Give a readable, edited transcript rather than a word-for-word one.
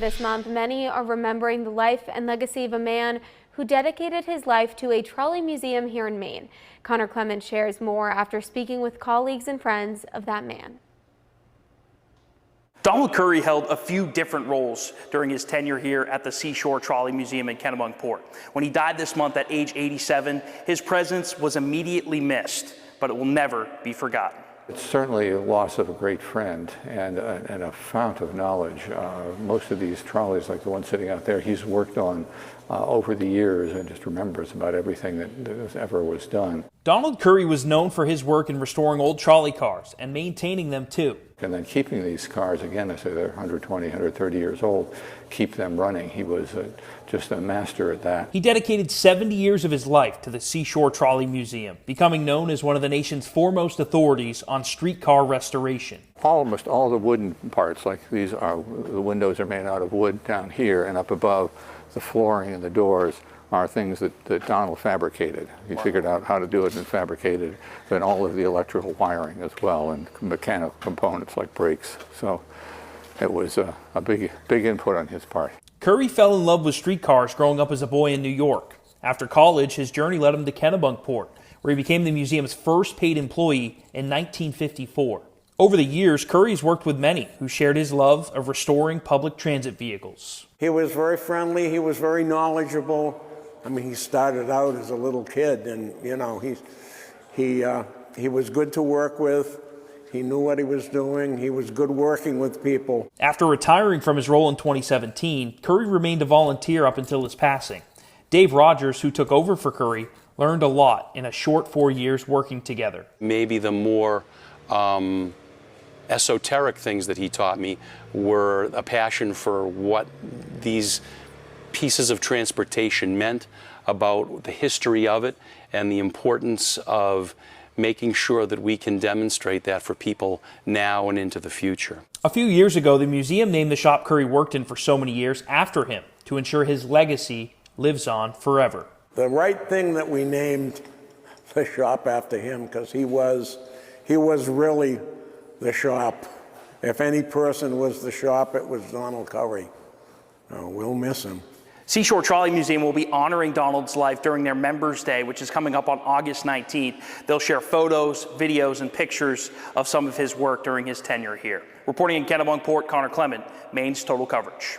this month, many are remembering the life and legacy of a man who dedicated his life to a trolley museum here in Maine. Connor Clement shares more after speaking with colleagues and friends of that man. Donald Curry held a few different roles during his tenure here at the Seashore Trolley Museum in Kennebunkport. When he died this month at age 87, his presence was immediately missed, but it will never be forgotten. It's certainly a loss of a great friend and a fount of knowledge. Most of these trolleys, like the one sitting out there, he's worked on over the years and just remembers about everything that ever was done. Donald Curry was known for his work in restoring old trolley cars and maintaining them too. And then keeping these cars, again, I say they're 120, 130 years old, keep them running. He was just a master at that. He dedicated 70 years of his life to the Seashore Trolley Museum, becoming known as one of the nation's foremost authorities on streetcar restoration. Almost all the wooden parts, like the windows are made out of wood down here, and up above the flooring and the doors are things that Donald fabricated. He figured out how to do it and fabricated, then all of the electrical wiring as well, and mechanical components like brakes. So it was a big input on his part. Curry fell in love with streetcars growing up as a boy in New York. After college, his journey led him to Kennebunkport, where he became the museum's first paid employee in 1954. Over the years, Curry's worked with many who shared his love of restoring public transit vehicles. He was very friendly. He was very knowledgeable. I mean, he started out as a little kid, and you know, he was good to work with. He knew what he was doing. He was good working with people. After retiring from his role in 2017, Curry remained a volunteer up until his passing. Dave Rogers, who took over for Curry, learned a lot in a short 4 years working together. Maybe the more esoteric things that he taught me were a passion for what these pieces of transportation meant, about the history of it, and the importance of making sure that we can demonstrate that for people now and into the future. A few years ago, the museum named the shop Curry worked in for so many years after him to ensure his legacy lives on forever. The right thing that we named the shop after him, because he was really the shop. If any person was the shop, it was Donald Curry. We'll miss him. Seashore Trolley Museum will be honoring Donald's life during their Members Day, which is coming up on August 19th. They'll share photos, videos, and pictures of some of his work during his tenure here. Reporting in Kennebunkport, Connor Clement, Maine's Total Coverage.